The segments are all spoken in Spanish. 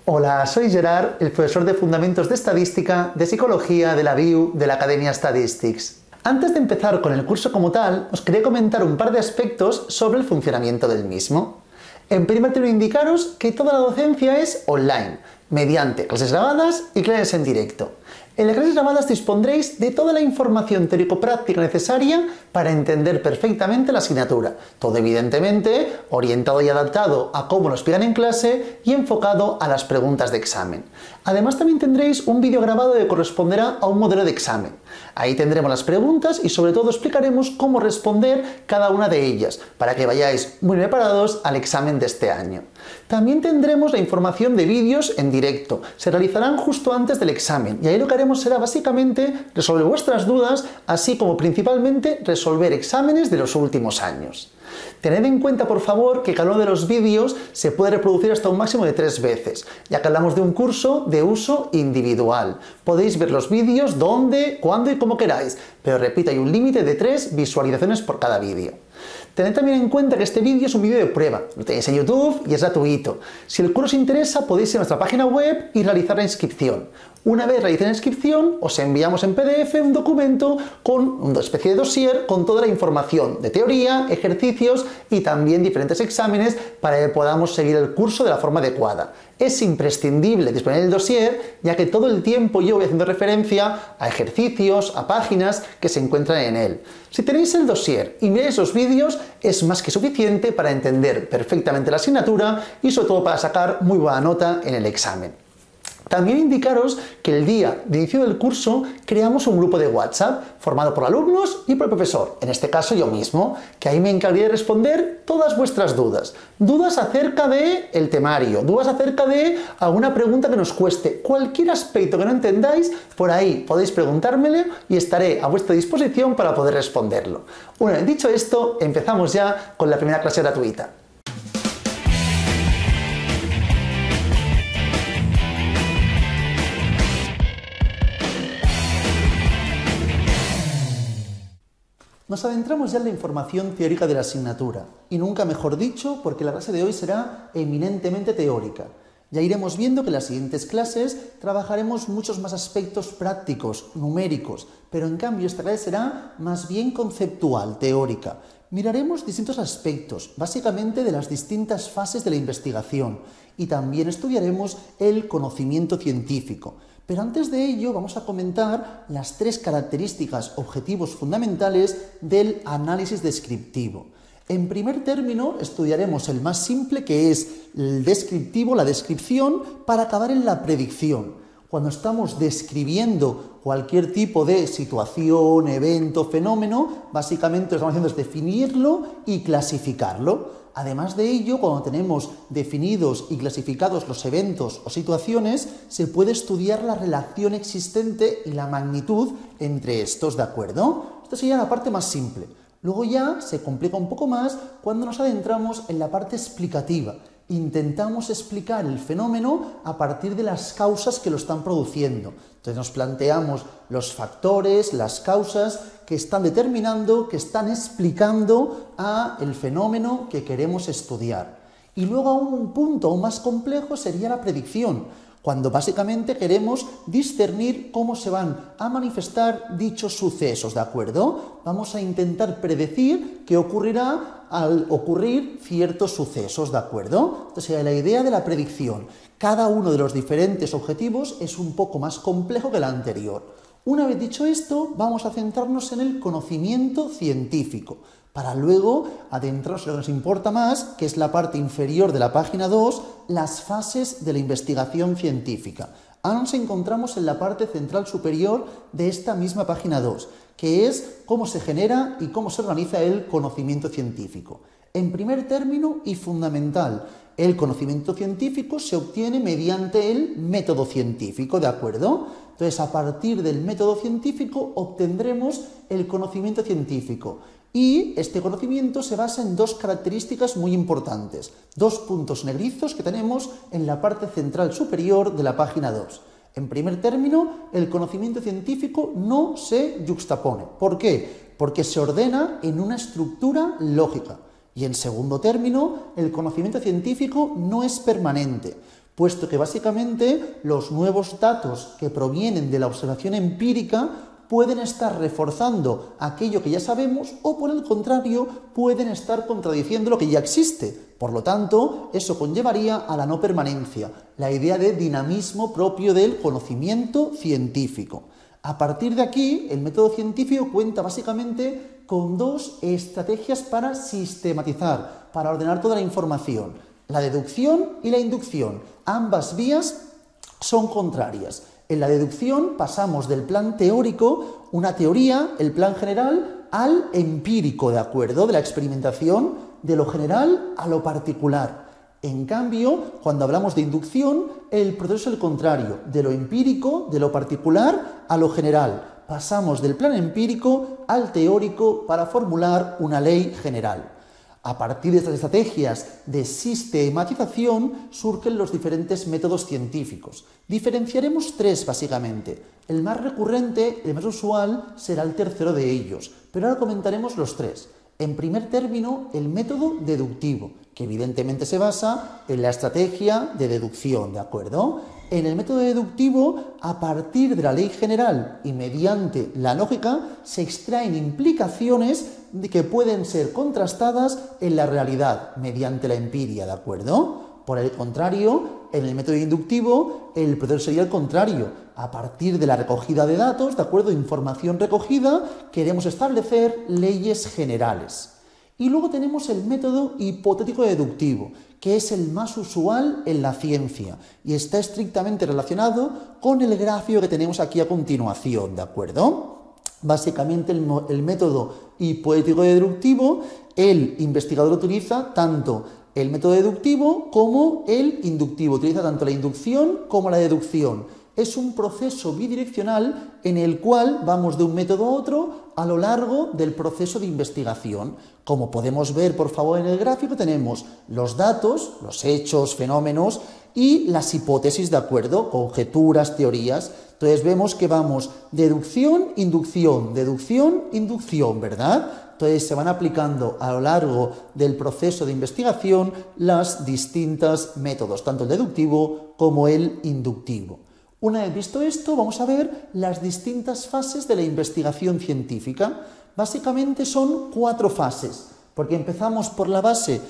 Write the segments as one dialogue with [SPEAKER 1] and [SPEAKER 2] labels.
[SPEAKER 1] Hola, soy Gerard, el profesor de Fundamentos de Estadística, de Psicología, de la BIU, de la Academia Statistics. Antes de empezar con el curso como tal, os quería comentar un par de aspectos sobre el funcionamiento del mismo. En primer término, indicaros que toda la docencia es online, mediante clases grabadas y clases en directo. En las clases grabadas dispondréis de toda la información teórico-práctica necesaria para entender perfectamente la asignatura. Todo evidentemente orientado y adaptado a cómo lo explican en clase y enfocado a las preguntas de examen. Además también tendréis un vídeo grabado que corresponderá a un modelo de examen. Ahí tendremos las preguntas y sobre todo explicaremos cómo responder cada una de ellas, para que vayáis muy preparados al examen de este año. También tendremos la información de vídeos en directo. Se realizarán justo antes del examen y ahí lo que haremos será básicamente resolver vuestras dudas, así como principalmente resolver exámenes de los últimos años. Tened en cuenta, por favor, que cada uno de los vídeos se puede reproducir hasta un máximo de 3 veces, ya que hablamos de un curso de uso individual. Podéis ver los vídeos donde, cuándo y como queráis, pero repito, hay un límite de 3 visualizaciones por cada vídeo. Tened también en cuenta que este vídeo es un vídeo de prueba, lo tenéis en YouTube y es gratuito. Si el curso os interesa, podéis ir a nuestra página web y realizar la inscripción. Una vez realicéis la inscripción, os enviamos en PDF un documento con una especie de dossier con toda la información de teoría, ejercicios y también diferentes exámenes para que podamos seguir el curso de la forma adecuada. Es imprescindible disponer del dossier, ya que todo el tiempo yo voy haciendo referencia a ejercicios, a páginas que se encuentran en él. Si tenéis el dossier y miráis los vídeos, es más que suficiente para entender perfectamente la asignatura y sobre todo para sacar muy buena nota en el examen. También indicaros que el día de inicio del curso creamos un grupo de WhatsApp formado por alumnos y por el profesor, en este caso yo mismo, que ahí me encargué de responder todas vuestras dudas. Dudas acerca del temario, dudas acerca de alguna pregunta que nos cueste, cualquier aspecto que no entendáis, por ahí podéis preguntármelo y estaré a vuestra disposición para poder responderlo. Una vez dicho esto, empezamos ya con la primera clase gratuita. Nos adentramos ya en la información teórica de la asignatura, y nunca mejor dicho, porque la clase de hoy será eminentemente teórica. Ya iremos viendo que en las siguientes clases trabajaremos muchos más aspectos prácticos, numéricos, pero en cambio esta clase será más bien conceptual, teórica. Miraremos distintos aspectos, básicamente de las distintas fases de la investigación, y también estudiaremos el conocimiento científico. Pero antes de ello vamos a comentar las 3 características, objetivos fundamentales del análisis descriptivo. En primer término estudiaremos el más simple, que es el descriptivo, la descripción, para acabar en la predicción. Cuando estamos describiendo cualquier tipo de situación, evento, fenómeno, básicamente lo que estamos haciendo es definirlo y clasificarlo. Además de ello, cuando tenemos definidos y clasificados los eventos o situaciones, se puede estudiar la relación existente y la magnitud entre estos, ¿de acuerdo? Esta sería la parte más simple. Luego ya se complica un poco más cuando nos adentramos en la parte explicativa. Intentamos explicar el fenómeno a partir de las causas que lo están produciendo. Entonces nos planteamos los factores, las causas que están determinando, que están explicando el fenómeno que queremos estudiar. Y luego aún un punto aún más complejo sería la predicción, cuando básicamente queremos discernir cómo se van a manifestar dichos sucesos, ¿de acuerdo? Vamos a intentar predecir qué ocurrirá al ocurrir ciertos sucesos, ¿de acuerdo? Entonces, la idea de la predicción. Cada uno de los diferentes objetivos es un poco más complejo que el anterior. Una vez dicho esto, vamos a centrarnos en el conocimiento científico, para luego adentrarnos en lo que nos importa más, que es la parte inferior de la página 2, las fases de la investigación científica. Ahora nos encontramos en la parte central superior de esta misma página 2, que es cómo se genera y cómo se organiza el conocimiento científico. En primer término y fundamental, el conocimiento científico se obtiene mediante el método científico, ¿de acuerdo? Entonces, a partir del método científico obtendremos el conocimiento científico. Y este conocimiento se basa en 2 características muy importantes, 2 puntos negrizos que tenemos en la parte central superior de la página 2. En primer término, el conocimiento científico no se yuxtapone. ¿Por qué? Porque se ordena en una estructura lógica. Y en segundo término, el conocimiento científico no es permanente. puesto que básicamente los nuevos datos que provienen de la observación empírica pueden estar reforzando aquello que ya sabemos o, por el contrario, pueden estar contradiciendo lo que ya existe. Por lo tanto, eso conllevaría a la no permanencia, la idea de dinamismo propio del conocimiento científico. A partir de aquí, el método científico cuenta básicamente con dos estrategias para sistematizar, para ordenar toda la información: la deducción y la inducción. Ambas vías son contrarias. En la deducción pasamos del plan teórico, una teoría, el plan general, al empírico, ¿de acuerdo? De la experimentación, de lo general a lo particular. En cambio, cuando hablamos de inducción, el proceso es el contrario, de lo empírico, de lo particular a lo general. Pasamos del plan empírico al teórico para formular una ley general. A partir de estas estrategias de sistematización surgen los diferentes métodos científicos. Diferenciaremos tres básicamente. El más recurrente, el más usual, será el tercero de ellos, pero ahora comentaremos los tres. En primer término, el método deductivo, que evidentemente se basa en la estrategia de deducción, ¿de acuerdo? En el método deductivo, a partir de la ley general y mediante la lógica, se extraen implicaciones que pueden ser contrastadas en la realidad mediante la empiria, ¿de acuerdo? Por el contrario, en el método inductivo, el proceso sería el contrario. A partir de la recogida de datos, ¿de acuerdo? Información recogida, queremos establecer leyes generales. Y luego tenemos el método hipotético deductivo, que es el más usual en la ciencia y está estrictamente relacionado con el gráfico que tenemos aquí a continuación, ¿de acuerdo? Básicamente el método hipotético deductivo, el investigador utiliza tanto el método deductivo como el inductivo, utiliza tanto la inducción como la deducción. Es un proceso bidireccional en el cual vamos de un método a otro a lo largo del proceso de investigación. Como podemos ver, por favor, en el gráfico tenemos los datos, los hechos, fenómenos y las hipótesis, ¿de acuerdo? Conjeturas, teorías. Entonces vemos que vamos deducción, inducción, ¿verdad? Entonces se van aplicando a lo largo del proceso de investigación los distintos métodos, tanto el deductivo como el inductivo. Una vez visto esto, vamos a ver las distintas fases de la investigación científica. Básicamente son 4 fases, porque empezamos por la fase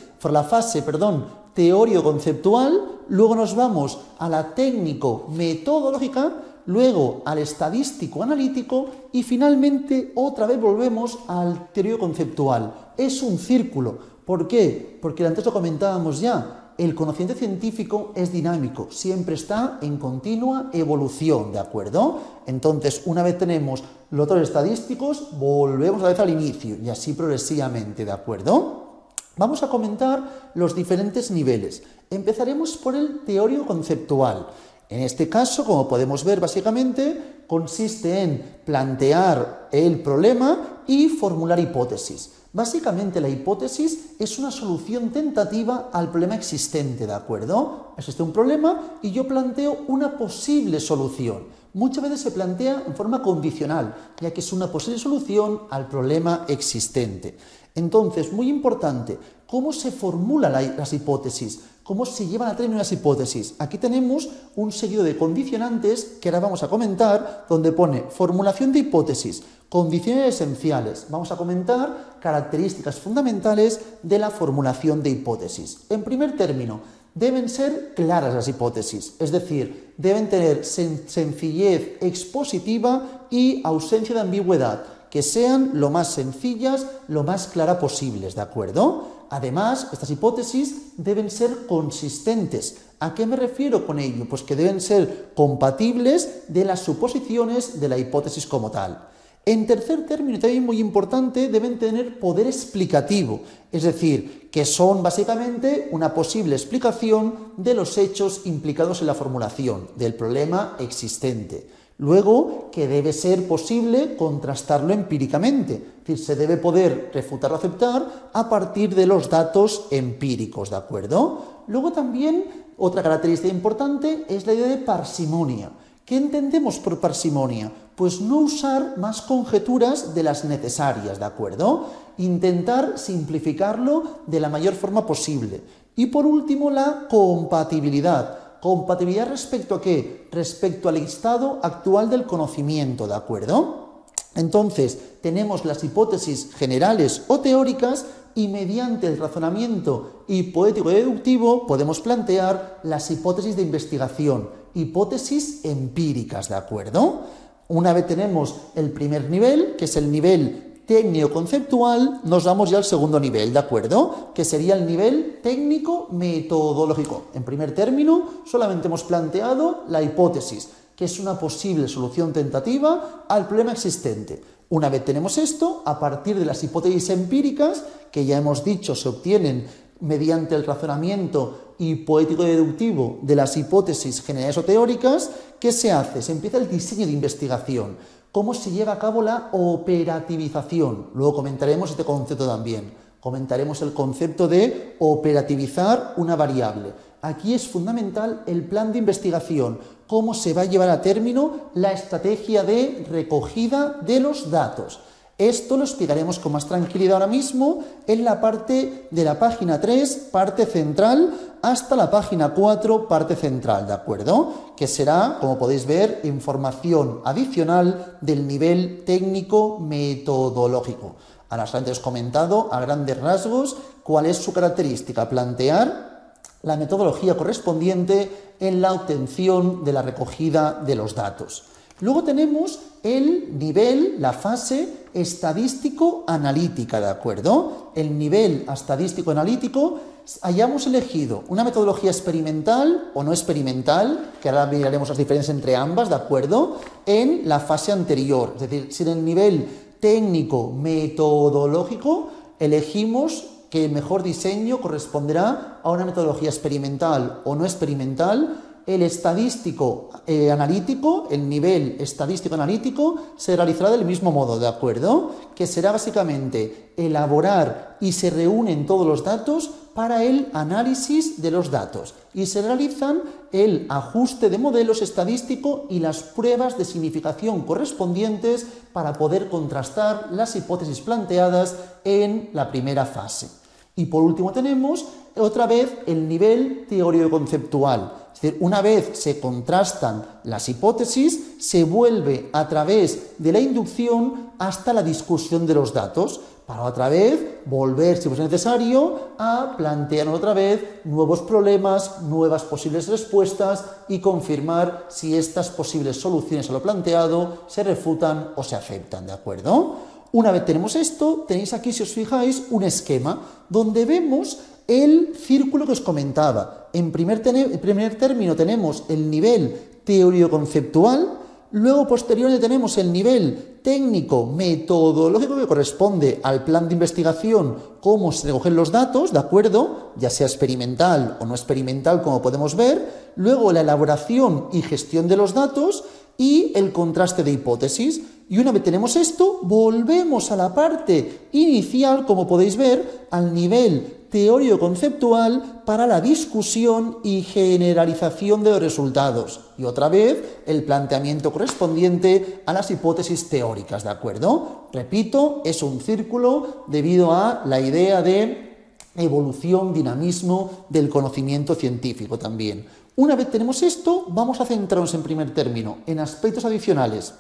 [SPEAKER 1] teórico-conceptual, luego nos vamos a la técnico-metodológica, luego al estadístico-analítico y finalmente otra vez volvemos al teórico-conceptual. Es un círculo. ¿Por qué? Porque antes lo comentábamos ya. El conocimiento científico es dinámico, siempre está en continua evolución, ¿de acuerdo? Entonces, una vez tenemos los datos estadísticos, volvemos a vez al inicio y así progresivamente, ¿de acuerdo? Vamos a comentar los diferentes niveles. Empezaremos por el teórico conceptual. En este caso, como podemos ver, básicamente consiste en plantear el problema y formular hipótesis. Básicamente la hipótesis es una solución tentativa al problema existente, ¿de acuerdo? Existe un problema y yo planteo una posible solución. Muchas veces se plantea en forma condicional, ya que es una posible solución al problema existente. Entonces, muy importante, ¿cómo se formulan las hipótesis? ¿Cómo se llevan a término las hipótesis? Aquí tenemos un seguido de condicionantes que ahora vamos a comentar, donde pone formulación de hipótesis, condiciones esenciales. Vamos a comentar características fundamentales de la formulación de hipótesis. En primer término, deben ser claras las hipótesis, es decir, deben tener sencillez expositiva y ausencia de ambigüedad, que sean lo más sencillas, lo más claras posibles, ¿de acuerdo? Además, estas hipótesis deben ser consistentes. ¿A qué me refiero con ello? Pues que deben ser compatibles de las suposiciones de la hipótesis como tal. En tercer término, y también muy importante, deben tener poder explicativo, es decir, que son básicamente una posible explicación de los hechos implicados en la formulación del problema existente. Luego, que debe ser posible contrastarlo empíricamente, es decir, se debe poder refutar o aceptar a partir de los datos empíricos, ¿de acuerdo? Luego también, otra característica importante es la idea de parsimonia. ¿Qué entendemos por parsimonia? Pues no usar más conjeturas de las necesarias, ¿de acuerdo? Intentar simplificarlo de la mayor forma posible. Y por último, la compatibilidad. ¿Compatibilidad respecto a qué? Respecto al estado actual del conocimiento, ¿de acuerdo? Entonces, tenemos las hipótesis generales o teóricas y mediante el razonamiento hipotético y deductivo podemos plantear las hipótesis de investigación, hipótesis empíricas, ¿de acuerdo? Una vez tenemos el primer nivel, que es el nivel técnico-conceptual, nos vamos ya al segundo nivel, ¿de acuerdo? Que sería el nivel técnico-metodológico. En primer término, solamente hemos planteado la hipótesis, que es una posible solución tentativa al problema existente. Una vez tenemos esto, a partir de las hipótesis empíricas, que ya hemos dicho se obtienen mediante el razonamiento hipotético y deductivo de las hipótesis generales o teóricas, ¿qué se hace? Se empieza el diseño de investigación. ¿Cómo se lleva a cabo la operativización? Luego comentaremos este concepto también. Comentaremos el concepto de operativizar una variable. Aquí es fundamental el plan de investigación, cómo se va a llevar a término la estrategia de recogida de los datos. Esto lo explicaremos con más tranquilidad ahora mismo en la parte de la página 3, parte central, hasta la página 4, parte central, ¿de acuerdo? Que será, como podéis ver, información adicional del nivel técnico-metodológico. Ahora antes comentado a grandes rasgos cuál es su característica, plantear la metodología correspondiente en la obtención de la recogida de los datos. Luego tenemos el nivel, la fase estadístico-analítica, ¿de acuerdo? El nivel estadístico-analítico, hayamos elegido una metodología experimental o no experimental, que ahora miraremos las diferencias entre ambas, ¿de acuerdo? En la fase anterior, es decir, si en el nivel técnico-metodológico elegimos que el mejor diseño corresponderá a una metodología experimental o no experimental. El estadístico analítico, el nivel estadístico analítico, se realizará del mismo modo, ¿de acuerdo? Que será básicamente elaborar y se reúnen todos los datos para el análisis de los datos y se realizan el ajuste de modelos estadístico y las pruebas de significación correspondientes para poder contrastar las hipótesis planteadas en la primera fase. Y por último tenemos otra vez el nivel teórico-conceptual. Es decir, una vez se contrastan las hipótesis, se vuelve a través de la inducción hasta la discusión de los datos, para otra vez volver, si fuese necesario, a plantear otra vez nuevos problemas, nuevas posibles respuestas y confirmar si estas posibles soluciones a lo planteado se refutan o se aceptan, ¿de acuerdo? Una vez tenemos esto, tenéis aquí, si os fijáis, un esquema donde vemos el círculo que os comentaba. En primer término tenemos el nivel teórico-conceptual, luego posteriormente tenemos el nivel técnico-metodológico que corresponde al plan de investigación, cómo se recogen los datos, ¿de acuerdo? Ya sea experimental o no experimental, como podemos ver, luego la elaboración y gestión de los datos y el contraste de hipótesis. Y una vez tenemos esto, volvemos a la parte inicial, como podéis ver, al nivel teórico-conceptual para la discusión y generalización de los resultados. Y otra vez, el planteamiento correspondiente a las hipótesis teóricas, ¿de acuerdo? Repito, es un círculo debido a la idea de evolución, dinamismo del conocimiento científico también. Una vez tenemos esto, vamos a centrarnos en primer término en aspectos adicionales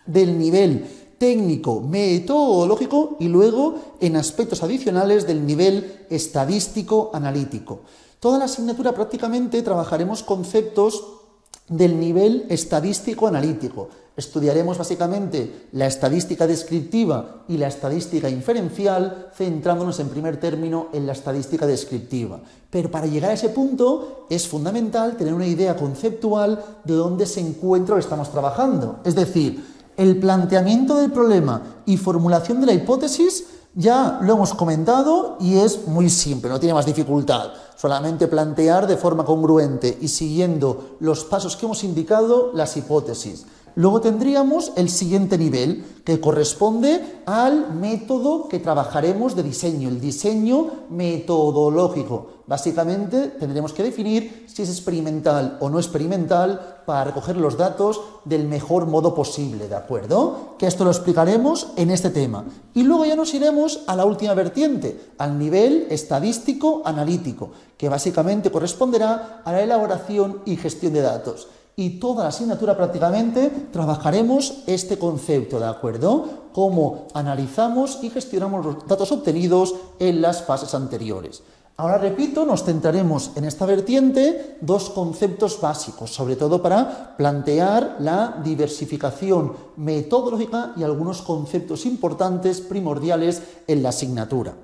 [SPEAKER 1] del nivel técnico-metodológico y luego en aspectos adicionales del nivel estadístico-analítico. Toda la asignatura prácticamente trabajaremos conceptos del nivel estadístico-analítico. Estudiaremos básicamente la estadística descriptiva y la estadística inferencial, centrándonos en primer término en la estadística descriptiva. Pero para llegar a ese punto es fundamental tener una idea conceptual de dónde se encuentra lo que estamos trabajando. Es decir, el planteamiento del problema y formulación de la hipótesis ya lo hemos comentado y es muy simple, no tiene más dificultad. Solamente plantear de forma congruente y siguiendo los pasos que hemos indicado las hipótesis. Luego tendríamos el siguiente nivel, que corresponde al método que trabajaremos de diseño, el diseño metodológico. Básicamente tendremos que definir si es experimental o no experimental para recoger los datos del mejor modo posible, ¿de acuerdo? Que esto lo explicaremos en este tema. Y luego ya nos iremos a la última vertiente, al nivel estadístico-analítico, que básicamente corresponderá a la elaboración y gestión de datos. Y toda la asignatura prácticamente trabajaremos este concepto, ¿de acuerdo? Cómo analizamos y gestionamos los datos obtenidos en las fases anteriores. Ahora, repito, nos centraremos en esta vertiente dos conceptos básicos, sobre todo para plantear la diversificación metodológica y algunos conceptos importantes, primordiales en la asignatura.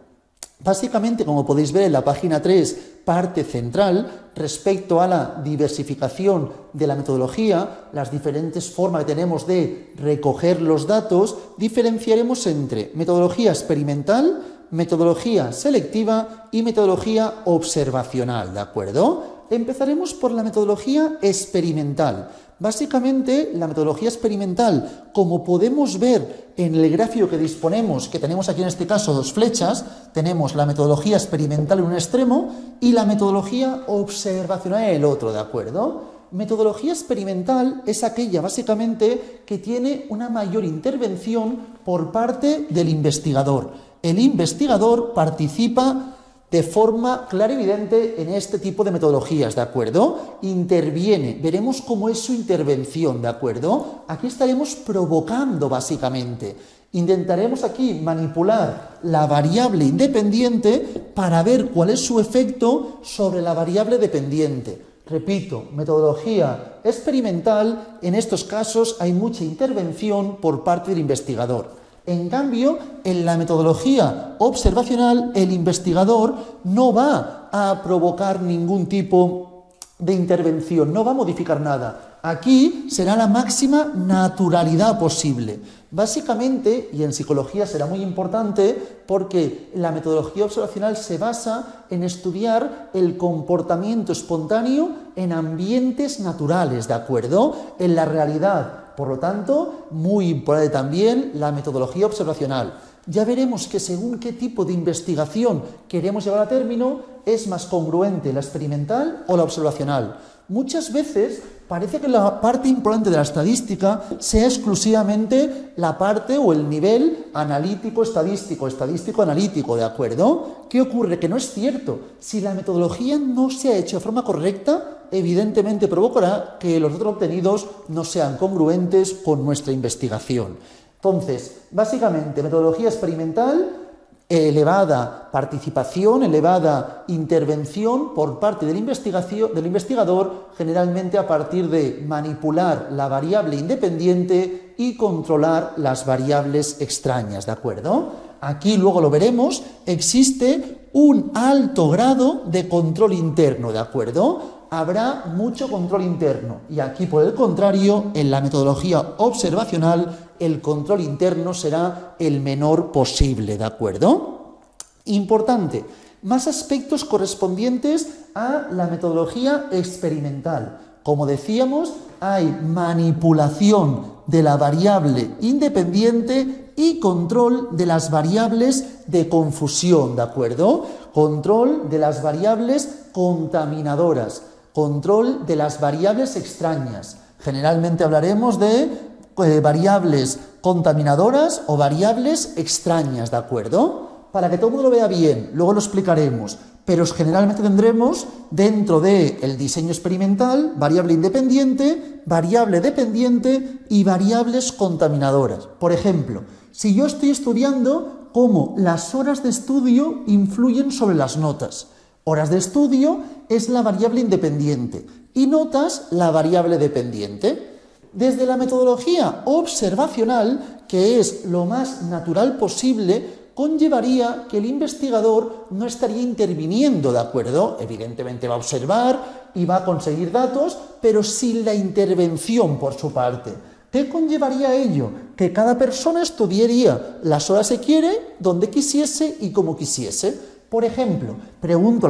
[SPEAKER 1] Básicamente, como podéis ver en la página 3, parte central, respecto a la diversificación de la metodología, las diferentes formas que tenemos de recoger los datos, diferenciaremos entre metodología experimental, metodología selectiva y metodología observacional, ¿de acuerdo? Empezaremos por la metodología experimental. Básicamente, la metodología experimental, como podemos ver en el gráfico que disponemos, que tenemos aquí en este caso dos flechas, tenemos la metodología experimental en un extremo y la metodología observacional en el otro, ¿de acuerdo? Metodología experimental es aquella básicamente que tiene una mayor intervención por parte del investigador. El investigador participa de forma clara y evidente en este tipo de metodologías, ¿de acuerdo? Interviene, veremos cómo es su intervención, ¿de acuerdo? Aquí estaremos provocando básicamente. Intentaremos aquí manipular la variable independiente para ver cuál es su efecto sobre la variable dependiente. Repito, metodología experimental, en estos casos hay mucha intervención por parte del investigador. En cambio, en la metodología observacional, el investigador no va a provocar ningún tipo de intervención, no va a modificar nada. Aquí será la máxima naturalidad posible. Básicamente, y en psicología será muy importante, porque la metodología observacional se basa en estudiar el comportamiento espontáneo en ambientes naturales, ¿de acuerdo? En la realidad. Por lo tanto, muy importante también la metodología observacional. Ya veremos que según qué tipo de investigación queremos llevar a término, es más congruente la experimental o la observacional. Muchas veces parece que la parte importante de la estadística sea exclusivamente la parte o el nivel analítico-estadístico, estadístico-analítico, ¿de acuerdo? ¿Qué ocurre? Que no es cierto. Si la metodología no se ha hecho de forma correcta, evidentemente provocará que los datos obtenidos no sean congruentes con nuestra investigación. Entonces, básicamente, metodología experimental, elevada participación, elevada intervención por parte del investigador, generalmente a partir de manipular la variable independiente y controlar las variables extrañas, ¿de acuerdo? Aquí luego lo veremos, existe un alto grado de control interno, ¿de acuerdo? Habrá mucho control interno y aquí, por el contrario, en la metodología observacional, el control interno será el menor posible, ¿de acuerdo? Importante, más aspectos correspondientes a la metodología experimental. Como decíamos, hay manipulación de la variable independiente y control de las variables de confusión, ¿de acuerdo? Control de las variables contaminadoras, control de las variables extrañas. Generalmente hablaremos de variables contaminadoras o variables extrañas, ¿de acuerdo? Para que todo el mundo lo vea bien, luego lo explicaremos, pero generalmente tendremos dentro del diseño experimental variable independiente, variable dependiente y variables contaminadoras. Por ejemplo, si yo estoy estudiando cómo las horas de estudio influyen sobre las notas. Horas de estudio es la variable independiente y notas la variable dependiente. Desde la metodología observacional, que es lo más natural posible, conllevaría que el investigador no estaría interviniendo, ¿de acuerdo? Evidentemente va a observar y va a conseguir datos, pero sin la intervención por su parte. ¿Qué conllevaría ello? Que cada persona estudiaría las horas que quiere, donde quisiese y como quisiese. Por ejemplo, observo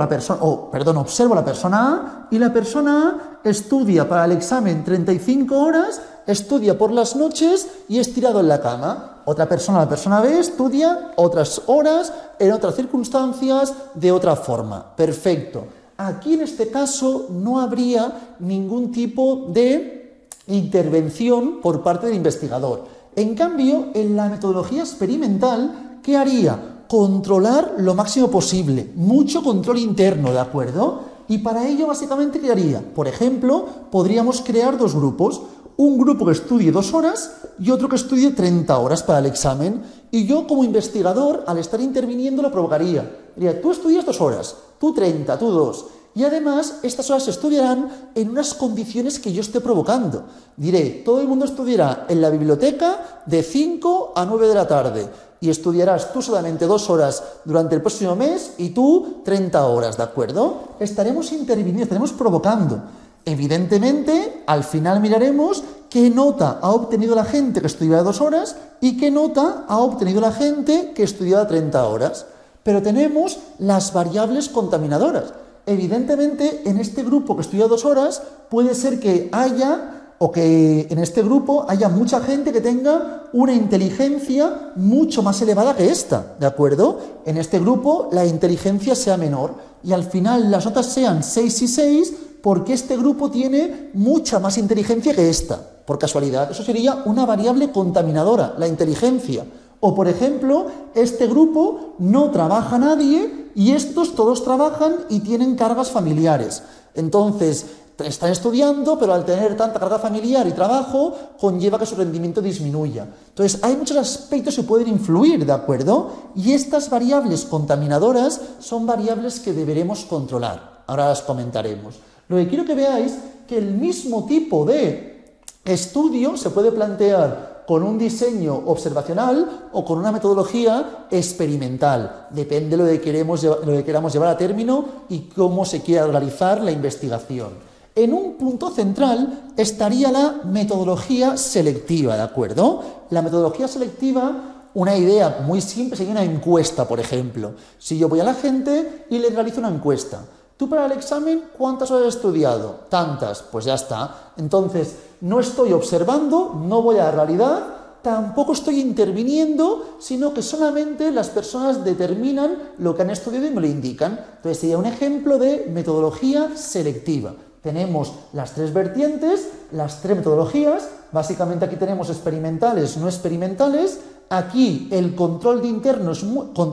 [SPEAKER 1] a la persona A y la persona A estudia para el examen 35 horas, estudia por las noches y estirado en la cama. Otra persona, la persona B, estudia otras horas, en otras circunstancias, de otra forma. Perfecto. Aquí en este caso no habría ningún tipo de intervención por parte del investigador. En cambio, en la metodología experimental, ¿qué haría? controlar lo máximo posible, mucho control interno, ¿de acuerdo? Y para ello, básicamente, ¿qué haría? Por ejemplo, podríamos crear dos grupos. Un grupo que estudie 2 horas y otro que estudie 30 horas para el examen. Y yo, como investigador, al estar interviniendo, lo provocaría. Diría, tú estudias 2 horas, tú 30, tú 2. Y además, estas horas se estudiarán en unas condiciones que yo esté provocando. Diré, todo el mundo estudiará en la biblioteca de 5 a 9 de la tarde. Y estudiarás tú solamente 2 horas durante el próximo mes y tú 30 horas, ¿de acuerdo? Estaremos interviniendo, estaremos provocando. Evidentemente, al final miraremos qué nota ha obtenido la gente que estudiaba 2 horas y qué nota ha obtenido la gente que estudiaba 30 horas. Pero tenemos las variables contaminadoras. Evidentemente, en este grupo que estudia 2 horas, puede ser que en este grupo haya mucha gente que tenga una inteligencia mucho más elevada que esta, ¿de acuerdo? En este grupo la inteligencia sea menor y al final las notas sean 6 y 6 porque este grupo tiene mucha más inteligencia que esta, por casualidad. Eso sería una variable contaminadora, la inteligencia. O, por ejemplo, este grupo no trabaja nadie y estos todos trabajan y tienen cargas familiares. Entonces, están estudiando, pero al tener tanta carga familiar y trabajo, conlleva que su rendimiento disminuya. Entonces, hay muchos aspectos que pueden influir, ¿de acuerdo? Y estas variables contaminadoras son variables que deberemos controlar. Ahora las comentaremos. Lo que quiero que veáis que el mismo tipo de estudio se puede plantear con un diseño observacional o con una metodología experimental. Depende de lo que queramos llevar a término y cómo se quiera realizar la investigación. En un punto central estaría la metodología selectiva, ¿de acuerdo? La metodología selectiva, una idea muy simple, sería una encuesta, por ejemplo. Si yo voy a la gente y le realizo una encuesta. Tú para el examen, ¿cuántas horas has estudiado? Tantas, pues ya está. Entonces, no estoy observando, no voy a la realidad, tampoco estoy interviniendo, sino que solamente las personas determinan lo que han estudiado y me lo indican. Entonces, sería un ejemplo de metodología selectiva. Tenemos las 3 vertientes, las 3 metodologías, básicamente aquí tenemos experimentales, no experimentales. Aquí el control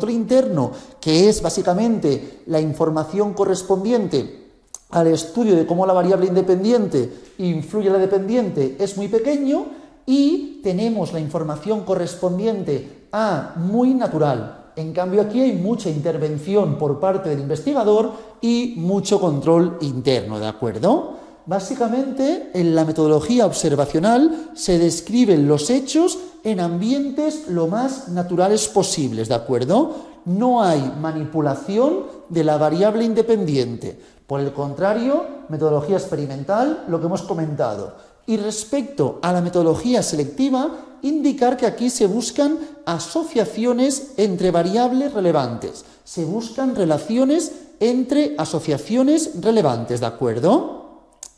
[SPEAKER 1] interno, que es básicamente la información correspondiente al estudio de cómo la variable independiente influye a la dependiente, es muy pequeño, y tenemos la información correspondiente a muy natural. En cambio, aquí hay mucha intervención por parte del investigador y mucho control interno, ¿de acuerdo? Básicamente, en la metodología observacional se describen los hechos en ambientes lo más naturales posibles, ¿de acuerdo? No hay manipulación de la variable independiente. Por el contrario, metodología experimental, lo que hemos comentado. Y respecto a la metodología selectiva, indicar que aquí se buscan asociaciones entre variables relevantes. Se buscan relaciones entre asociaciones relevantes, ¿de acuerdo?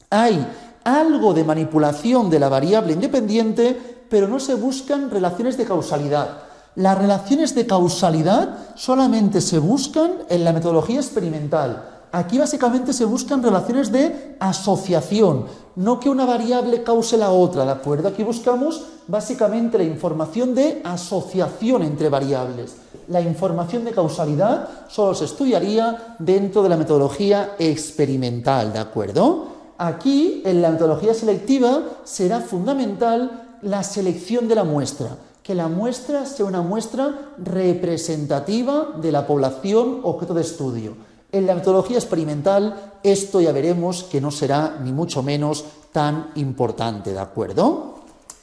[SPEAKER 1] Hay algo de manipulación de la variable independiente, pero no se buscan relaciones de causalidad. Las relaciones de causalidad solamente se buscan en la metodología experimental. Aquí básicamente se buscan relaciones de asociación, no que una variable cause la otra, ¿de acuerdo? Aquí buscamos básicamente la información de asociación entre variables. La información de causalidad solo se estudiaría dentro de la metodología experimental, ¿de acuerdo? Aquí, en la metodología selectiva, será fundamental la selección de la muestra, que la muestra sea una muestra representativa de la población objeto de estudio. En la metodología experimental, esto ya veremos que no será ni mucho menos tan importante, ¿de acuerdo?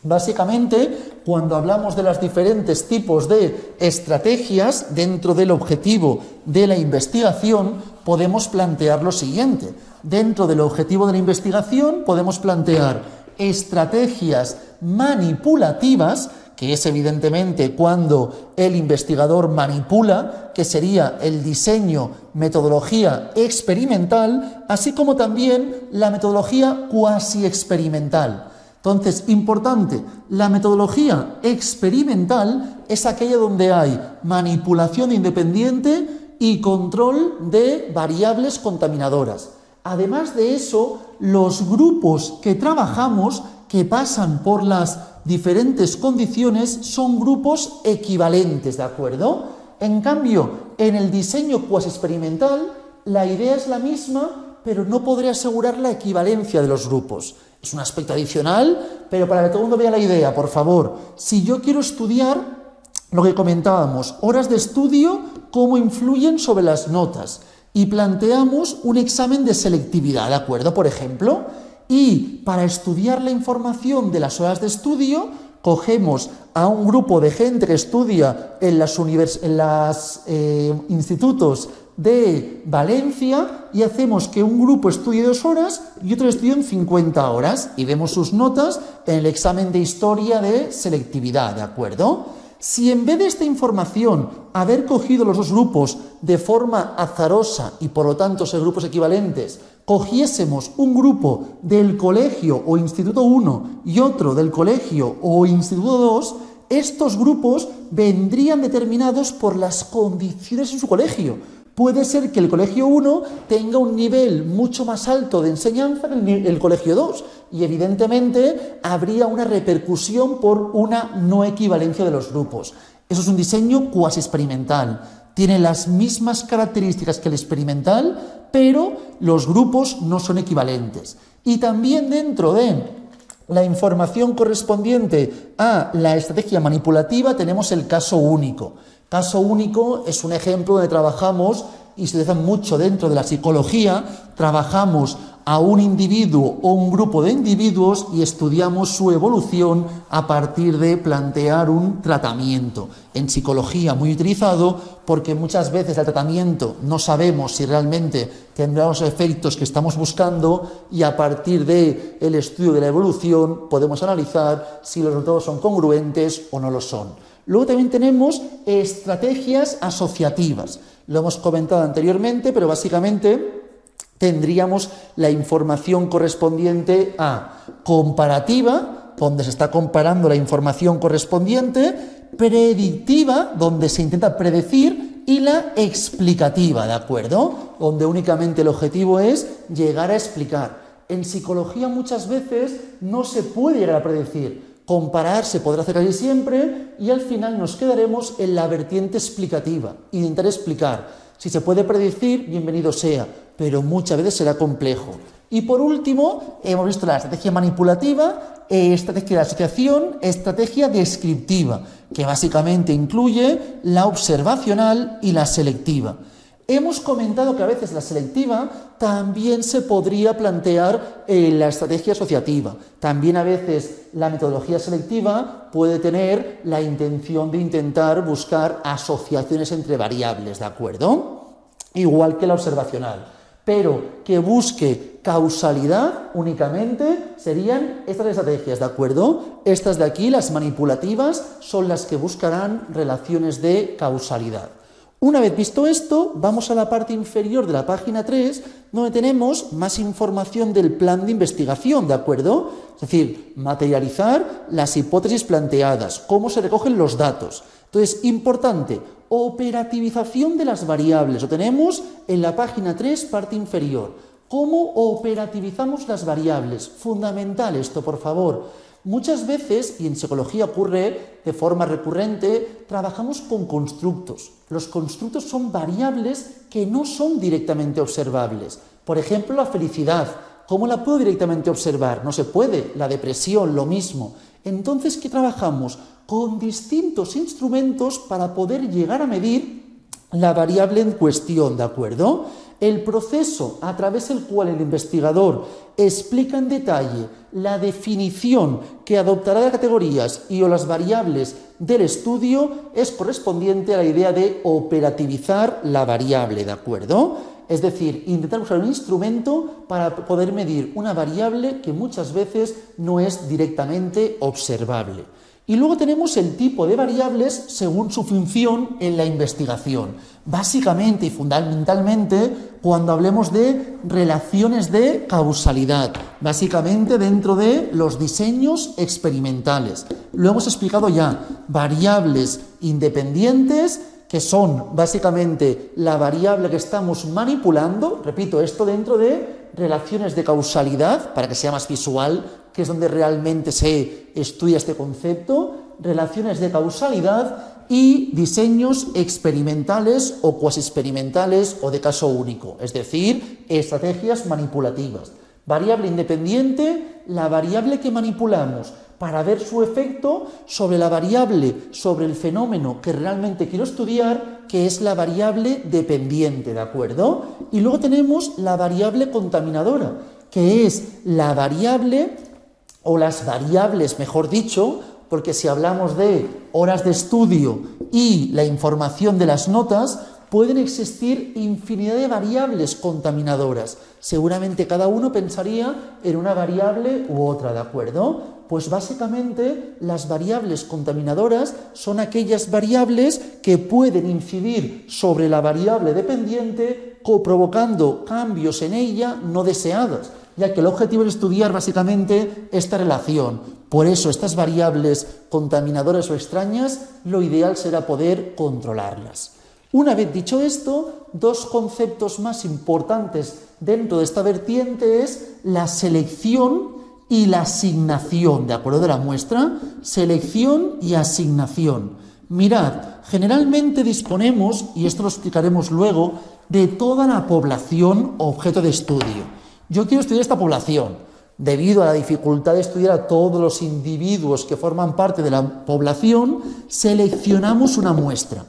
[SPEAKER 1] Básicamente, cuando hablamos de los diferentes tipos de estrategias dentro del objetivo de la investigación, podemos plantear lo siguiente. Dentro del objetivo de la investigación podemos plantear estrategias manipulativas, que es evidentemente cuando el investigador manipula, que sería el diseño, metodología experimental, así como también la metodología cuasi experimental. Entonces, importante, la metodología experimental es aquella donde hay manipulación independiente y control de variables contaminadoras. Además de eso, los grupos que trabajamos, que pasan por las diferentes condiciones, son grupos equivalentes, ¿de acuerdo? En cambio, en el diseño cuasi experimental, la idea es la misma, pero no podré asegurar la equivalencia de los grupos. Es un aspecto adicional, pero para que todo el mundo vea la idea, por favor, si yo quiero estudiar lo que comentábamos, horas de estudio, cómo influyen sobre las notas, y planteamos un examen de selectividad, ¿de acuerdo? Por ejemplo, y para estudiar la información de las horas de estudio, cogemos a un grupo de gente que estudia en los institutos de Valencia y hacemos que un grupo estudie 2 horas y otro estudie en 50 horas y vemos sus notas en el examen de historia de selectividad, ¿de acuerdo? Si en vez de esta información haber cogido los 2 grupos de forma azarosa y por lo tanto ser grupos equivalentes, cogiésemos un grupo del colegio o instituto 1 y otro del colegio o instituto 2, estos grupos vendrían determinados por las condiciones en su colegio. Puede ser que el colegio 1 tenga un nivel mucho más alto de enseñanza que el colegio 2 y evidentemente habría una repercusión por una no equivalencia de los grupos. Eso es un diseño cuasi experimental. Tiene las mismas características que el experimental, pero los grupos no son equivalentes. Y también dentro de la información correspondiente a la estrategia manipulativa tenemos el caso único. Caso único es un ejemplo donde trabajamos, y se utiliza mucho dentro de la psicología, trabajamos a un individuo o un grupo de individuos y estudiamos su evolución a partir de plantear un tratamiento. En psicología muy utilizado porque muchas veces el tratamiento no sabemos si realmente tendrá los efectos que estamos buscando y a partir del estudio de la evolución podemos analizar si los resultados son congruentes o no lo son. Luego también tenemos estrategias asociativas. Lo hemos comentado anteriormente, pero básicamente tendríamos la información correspondiente a comparativa, donde se está comparando la información correspondiente, predictiva, donde se intenta predecir, y la explicativa, ¿de acuerdo? Donde únicamente el objetivo es llegar a explicar. En psicología muchas veces no se puede llegar a predecir. Comparar se podrá hacer casi siempre y al final nos quedaremos en la vertiente explicativa, intentar explicar. Si se puede predecir, bienvenido sea, pero muchas veces será complejo. Y por último, hemos visto la estrategia manipulativa, estrategia de asociación, estrategia descriptiva, que básicamente incluye la observacional y la selectiva. Hemos comentado que a veces la selectiva también se podría plantear en la estrategia asociativa. También a veces la metodología selectiva puede tener la intención de intentar buscar asociaciones entre variables, ¿de acuerdo? Igual que la observacional. Pero que busque causalidad únicamente serían estas estrategias, ¿de acuerdo? Estas de aquí, las manipulativas, son las que buscarán relaciones de causalidad. Una vez visto esto, vamos a la parte inferior de la página 3, donde tenemos más información del plan de investigación, ¿de acuerdo? Es decir, materializar las hipótesis planteadas, cómo se recogen los datos. Entonces, importante, operativización de las variables. Lo tenemos en la página 3, parte inferior. ¿Cómo operativizamos las variables? Fundamental esto, por favor. Muchas veces, y en psicología ocurre de forma recurrente, trabajamos con constructos. Los constructos son variables que no son directamente observables. Por ejemplo, la felicidad. ¿Cómo la puedo directamente observar? No se puede. La depresión, lo mismo. Entonces, ¿qué trabajamos? Con distintos instrumentos para poder llegar a medir la variable en cuestión, ¿de acuerdo? El proceso a través del cual el investigador explica en detalle la definición que adoptará de categorías y o las variables del estudio es correspondiente a la idea de operativizar la variable, ¿de acuerdo? Es decir, intentar usar un instrumento para poder medir una variable que muchas veces no es directamente observable. Y luego tenemos el tipo de variables según su función en la investigación. Básicamente y fundamentalmente cuando hablemos de relaciones de causalidad, básicamente dentro de los diseños experimentales. Lo hemos explicado ya, variables independientes que son básicamente la variable que estamos manipulando, repito, esto dentro de relaciones de causalidad, para que sea más visual, que es donde realmente se estudia este concepto, relaciones de causalidad y diseños experimentales o cuasi experimentales o de caso único, es decir, estrategias manipulativas. Variable independiente, la variable que manipulamos para ver su efecto sobre la variable, sobre el fenómeno que realmente quiero estudiar, que es la variable dependiente, ¿de acuerdo? Y luego tenemos la variable contaminadora, que es la variable, o las variables, mejor dicho, porque si hablamos de horas de estudio y la información de las notas, pueden existir infinidad de variables contaminadoras. Seguramente cada uno pensaría en una variable u otra, ¿de acuerdo? Pues básicamente las variables contaminadoras son aquellas variables que pueden incidir sobre la variable dependiente, provocando cambios en ella no deseados, ya que el objetivo es estudiar básicamente esta relación. Por eso estas variables contaminadoras o extrañas, lo ideal será poder controlarlas. Una vez dicho esto, dos conceptos más importantes dentro de esta vertiente es la selección y la asignación, ¿de acuerdo? De la muestra, selección y asignación. Mirad, generalmente disponemos, y esto lo explicaremos luego, de toda la población objeto de estudio. Yo quiero estudiar esta población. Debido a la dificultad de estudiar a todos los individuos que forman parte de la población, seleccionamos una muestra.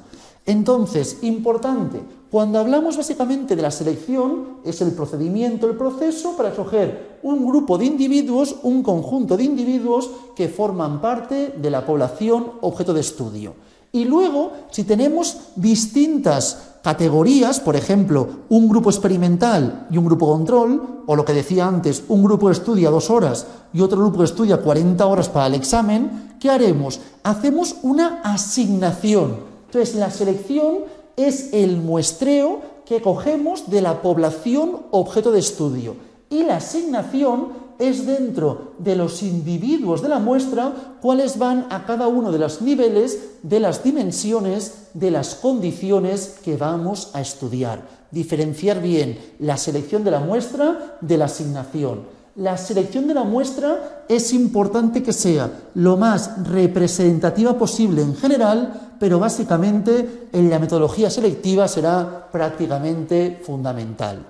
[SPEAKER 1] Entonces, importante, cuando hablamos básicamente de la selección, es el procedimiento, el proceso para escoger un grupo de individuos, un conjunto de individuos que forman parte de la población objeto de estudio. Y luego, si tenemos distintas categorías, por ejemplo, un grupo experimental y un grupo control, o lo que decía antes, un grupo que estudia 2 horas y otro grupo que estudia 40 horas para el examen, ¿qué haremos? Hacemos una asignación. Entonces, la selección es el muestreo que cogemos de la población objeto de estudio y la asignación es dentro de los individuos de la muestra cuáles van a cada uno de los niveles, de las dimensiones, de las condiciones que vamos a estudiar. Diferenciar bien la selección de la muestra de la asignación. La selección de la muestra es importante que sea lo más representativa posible en general, pero básicamente en la metodología selectiva será prácticamente fundamental.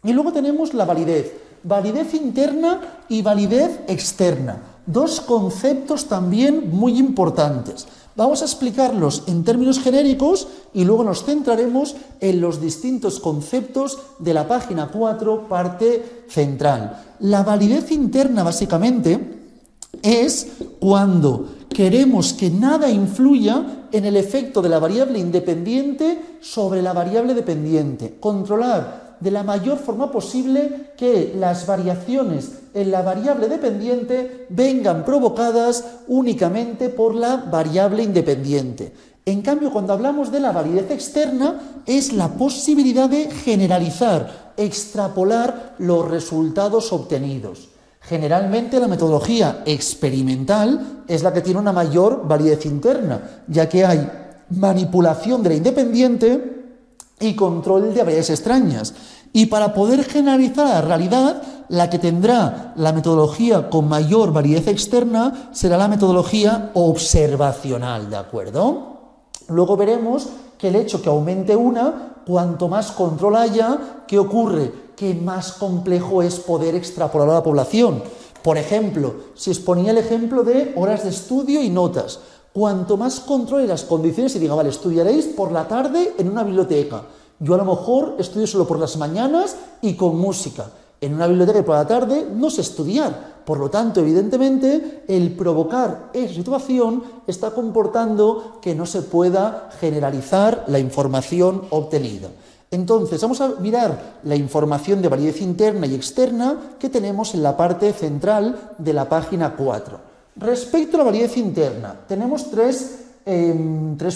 [SPEAKER 1] Y luego tenemos la validez, validez interna y validez externa, dos conceptos también muy importantes. Vamos a explicarlos en términos genéricos y luego nos centraremos en los distintos conceptos de la página 4, parte central. La validez interna, básicamente, es cuando queremos que nada influya en el efecto de la variable independiente sobre la variable dependiente. Controlar de la mayor forma posible que las variaciones en la variable dependiente vengan provocadas únicamente por la variable independiente. En cambio, cuando hablamos de la validez externa, es la posibilidad de generalizar, extrapolar los resultados obtenidos. Generalmente la metodología experimental es la que tiene una mayor validez interna, ya que hay manipulación de la independiente y control de variables extrañas. Y para poder generalizar la realidad, la que tendrá la metodología con mayor validez externa será la metodología observacional, ¿de acuerdo? Luego veremos que el hecho que aumente una, cuanto más control haya, ¿qué ocurre? Que más complejo es poder extrapolar a la población. Por ejemplo, si os ponía el ejemplo de horas de estudio y notas, cuanto más controle las condiciones y diga, vale, estudiaréis por la tarde en una biblioteca. Yo a lo mejor estudio solo por las mañanas y con música. En una biblioteca y por la tarde no sé estudiar. Por lo tanto, evidentemente, el provocar esa situación está comportando que no se pueda generalizar la información obtenida. Entonces, vamos a mirar la información de validez interna y externa que tenemos en la parte central de la página 4. Respecto a la validez interna, tenemos tres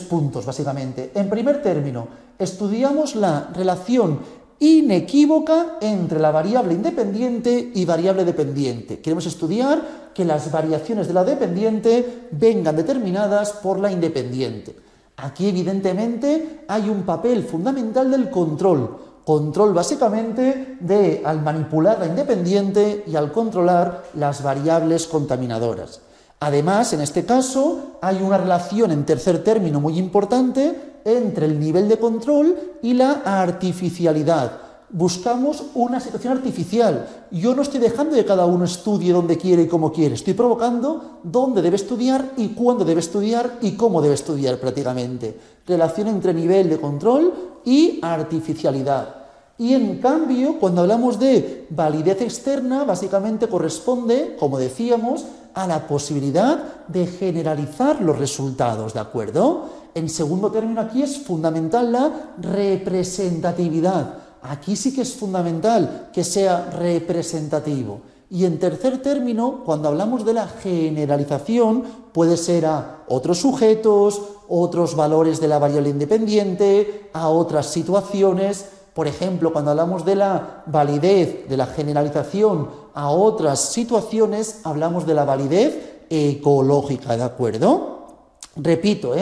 [SPEAKER 1] puntos, básicamente. En primer término, estudiamos la relación inequívoca entre la variable independiente y variable dependiente. Queremos estudiar que las variaciones de la dependiente vengan determinadas por la independiente. Aquí, evidentemente, hay un papel fundamental del control. Control, básicamente, al manipular la independiente y al controlar las variables contaminadoras. Además, en este caso, hay una relación en tercer término muy importante entre el nivel de control y la artificialidad. Buscamos una situación artificial. Yo no estoy dejando que cada uno estudie donde quiere y como quiere. Estoy provocando dónde debe estudiar y cuándo debe estudiar y cómo debe estudiar prácticamente. Relación entre nivel de control y artificialidad. Y en cambio, cuando hablamos de validez externa, básicamente corresponde, como decíamos, a la posibilidad de generalizar los resultados, ¿de acuerdo? En segundo término, aquí es fundamental la representatividad. Aquí sí que es fundamental que sea representativo. Y en tercer término, cuando hablamos de la generalización, puede ser a otros sujetos, otros valores de la variable independiente, a otras situaciones. Por ejemplo, cuando hablamos de la validez, de la generalización a otras situaciones, hablamos de la validez ecológica, ¿de acuerdo? Repito,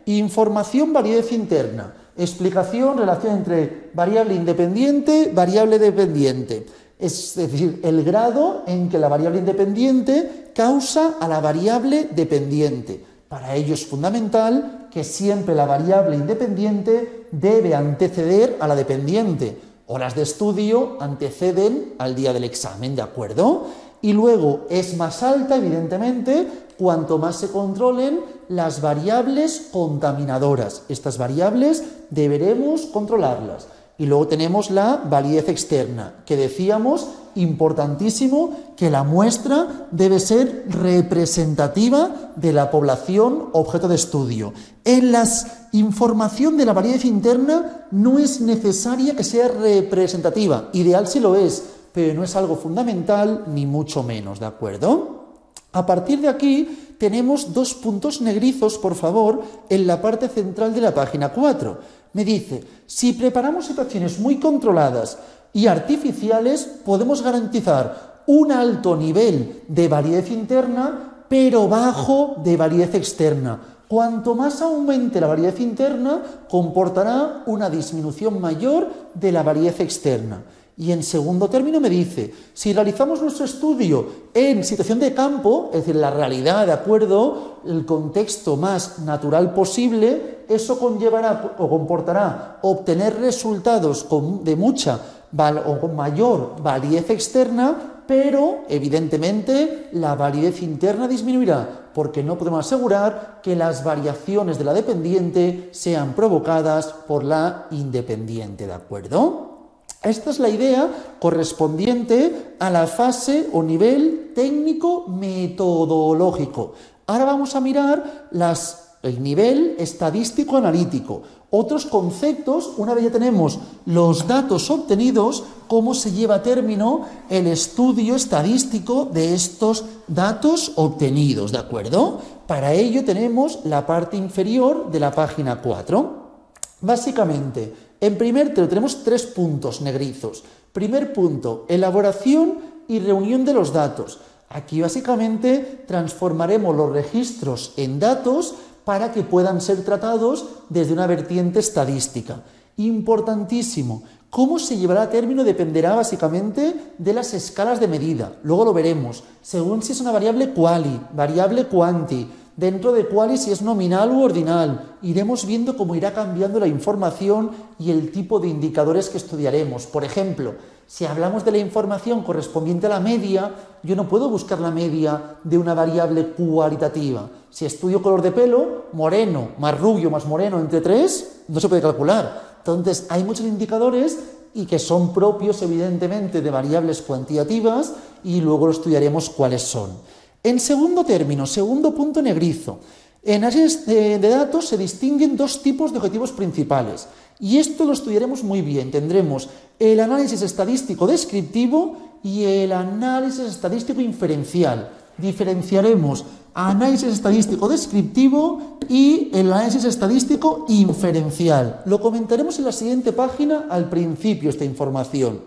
[SPEAKER 1] información, validez interna. Explicación, relación entre variable independiente, variable dependiente. Es decir, el grado en que la variable independiente causa a la variable dependiente. Para ello es fundamental que siempre la variable independiente debe anteceder a la dependiente. Horas de estudio anteceden al día del examen, ¿de acuerdo? Y luego es más alta, evidentemente, cuanto más se controlen las variables contaminadoras. Estas variables deberemos controlarlas. Y luego tenemos la validez externa, que decíamos, importantísimo, que la muestra debe ser representativa de la población objeto de estudio. En la información de la validez interna no es necesaria que sea representativa, ideal si lo es, pero no es algo fundamental ni mucho menos, ¿de acuerdo? A partir de aquí tenemos dos puntos negrizos, por favor, en la parte central de la página 4. Me dice, si preparamos situaciones muy controladas y artificiales, podemos garantizar un alto nivel de validez interna, pero bajo de validez externa. Cuanto más aumente la validez interna, comportará una disminución mayor de la validez externa. Y en segundo término me dice, si realizamos nuestro estudio en situación de campo, es decir, la realidad, de acuerdo, el contexto más natural posible, eso conllevará o comportará obtener resultados de mucha o con mayor validez externa, pero evidentemente la validez interna disminuirá, porque no podemos asegurar que las variaciones de la dependiente sean provocadas por la independiente, ¿de acuerdo? Esta es la idea correspondiente a la fase o nivel técnico metodológico. Ahora vamos a mirar el nivel estadístico analítico. Otros conceptos, una vez ya tenemos los datos obtenidos, cómo se lleva a término el estudio estadístico de estos datos obtenidos, ¿de acuerdo? Para ello tenemos la parte inferior de la página 4. Básicamente, en primer término tenemos 3 puntos negrizos. Primer punto, elaboración y reunión de los datos. Aquí básicamente transformaremos los registros en datos para que puedan ser tratados desde una vertiente estadística. Importantísimo. Cómo se llevará a término dependerá básicamente de las escalas de medida. Luego lo veremos. Según si es una variable quali, variable quanti, dentro de quali si es nominal u ordinal. Iremos viendo cómo irá cambiando la información y el tipo de indicadores que estudiaremos. Por ejemplo, si hablamos de la información correspondiente a la media, yo no puedo buscar la media de una variable cualitativa. Si estudio color de pelo, moreno más rubio más moreno entre 3, no se puede calcular. Entonces, hay muchos indicadores y que son propios, evidentemente, de variables cuantitativas y luego lo estudiaremos cuáles son. En segundo término, segundo punto negrizo, en análisis de datos se distinguen 2 tipos de objetivos principales y esto lo estudiaremos muy bien. Tendremos el análisis estadístico descriptivo y el análisis estadístico inferencial. Diferenciaremos análisis estadístico descriptivo y el análisis estadístico inferencial. Lo comentaremos en la siguiente página al principio esta información,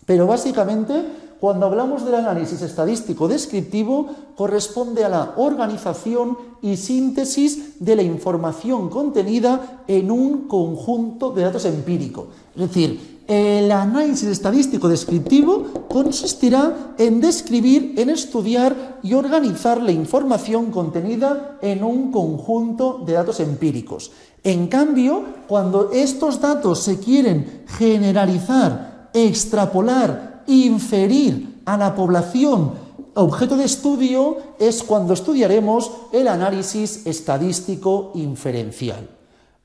[SPEAKER 1] pero básicamente cuando hablamos del análisis estadístico descriptivo, corresponde a la organización y síntesis de la información contenida en un conjunto de datos empíricos. Es decir, El análisis estadístico descriptivo consistirá en describir, en estudiar y organizar la información contenida en un conjunto de datos empíricos. En cambio, cuando estos datos se quieren generalizar, extrapolar, inferir a la población objeto de estudio, es cuando estudiaremos el análisis estadístico inferencial.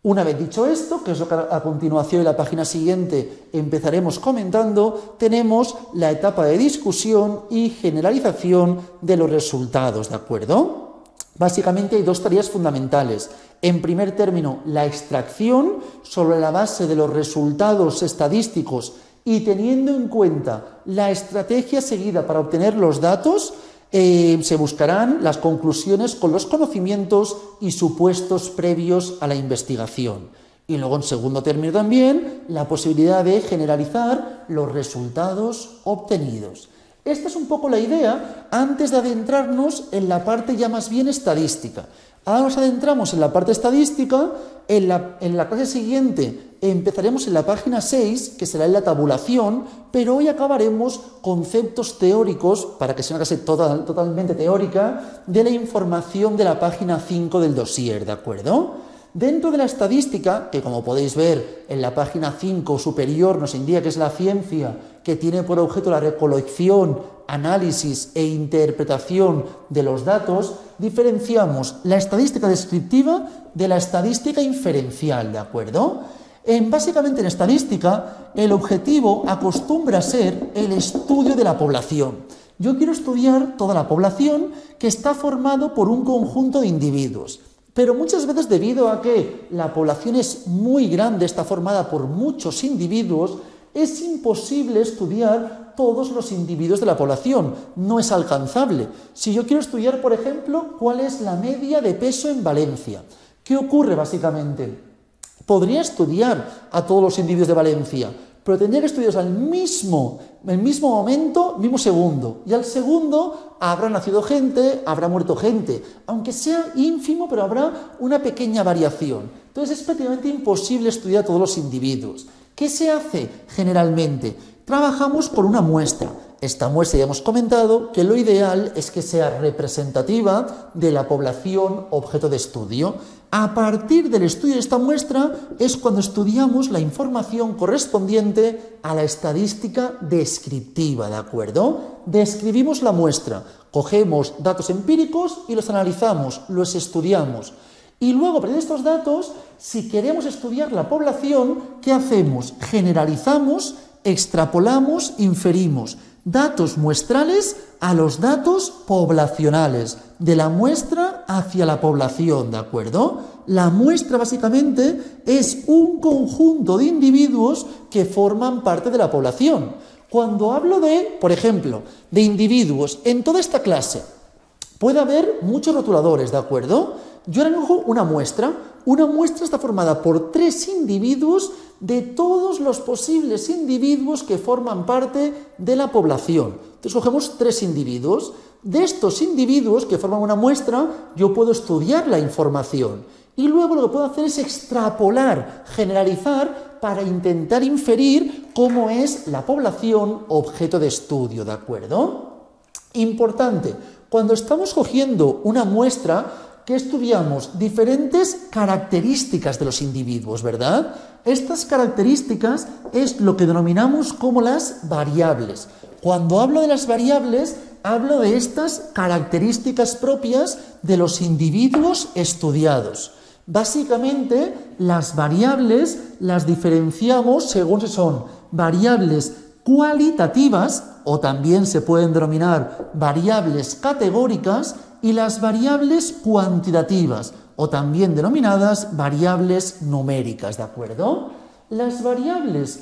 [SPEAKER 1] Una vez dicho esto, que es lo que a continuación en la página siguiente empezaremos comentando, tenemos la etapa de discusión y generalización de los resultados, ¿de acuerdo? Básicamente hay dos tareas fundamentales. En primer término, la extracción sobre la base de los resultados estadísticos y teniendo en cuenta la estrategia seguida para obtener los datos, se buscarán las conclusiones con los conocimientos y supuestos previos a la investigación. Y luego, en segundo término también, la posibilidad de generalizar los resultados obtenidos. Esta es un poco la idea antes de adentrarnos en la parte ya más bien estadística. Ahora nos adentramos en la parte estadística, en la clase siguiente empezaremos en la página 6, que será en la tabulación, pero hoy acabaremos conceptos teóricos, para que sea una clase totalmente teórica, de la información de la página 5 del dossier, ¿de acuerdo? Dentro de la estadística, que como podéis ver en la página 5 superior nos indica que es la ciencia que tiene por objeto la recolección, análisis e interpretación de los datos, diferenciamos la estadística descriptiva de la estadística inferencial, ¿de acuerdo? Básicamente en estadística el objetivo acostumbra a ser el estudio de la población. Yo quiero estudiar toda la población que está formado por un conjunto de individuos. Pero muchas veces, debido a que la población es muy grande, está formada por muchos individuos, es imposible estudiar todos los individuos de la población, no es alcanzable. Si yo quiero estudiar, por ejemplo, cuál es la media de peso en Valencia, ¿qué ocurre básicamente? Podría estudiar a todos los individuos de Valencia, pero tendría que estudiarlos al mismo momento, mismo segundo. Y al segundo habrá nacido gente, habrá muerto gente, aunque sea ínfimo, pero habrá una pequeña variación. Entonces es prácticamente imposible estudiar a todos los individuos. ¿Qué se hace generalmente? Trabajamos con una muestra. Esta muestra ya hemos comentado que lo ideal es que sea representativa de la población objeto de estudio. A partir del estudio de esta muestra es cuando estudiamos la información correspondiente a la estadística descriptiva, ¿de acuerdo? Describimos la muestra, cogemos datos empíricos y los analizamos, los estudiamos. Y luego, a partir de estos datos, si queremos estudiar la población, ¿qué hacemos? Generalizamos, extrapolamos, inferimos datos muestrales a los datos poblacionales, de la muestra hacia la población, ¿de acuerdo? La muestra básicamente es un conjunto de individuos que forman parte de la población. Cuando hablo de, por ejemplo, de individuos en toda esta clase, puede haber muchos rotuladores, ¿de acuerdo? Yo ahora cojo una muestra está formada por 3 individuos de todos los posibles individuos que forman parte de la población. Entonces cogemos 3 individuos. De estos individuos que forman una muestra, yo puedo estudiar la información. Y luego lo que puedo hacer es extrapolar, generalizar, para intentar inferir cómo es la población objeto de estudio, ¿de acuerdo? Importante, cuando estamos cogiendo una muestra, que estudiamos diferentes características de los individuos, ¿verdad? Estas características es lo que denominamos como las variables. Cuando hablo de las variables, hablo de estas características propias de los individuos estudiados. Básicamente, las variables las diferenciamos según si son variables cualitativas, o también se pueden denominar variables categóricas, y las variables cuantitativas, o también denominadas variables numéricas, ¿de acuerdo? Las variables,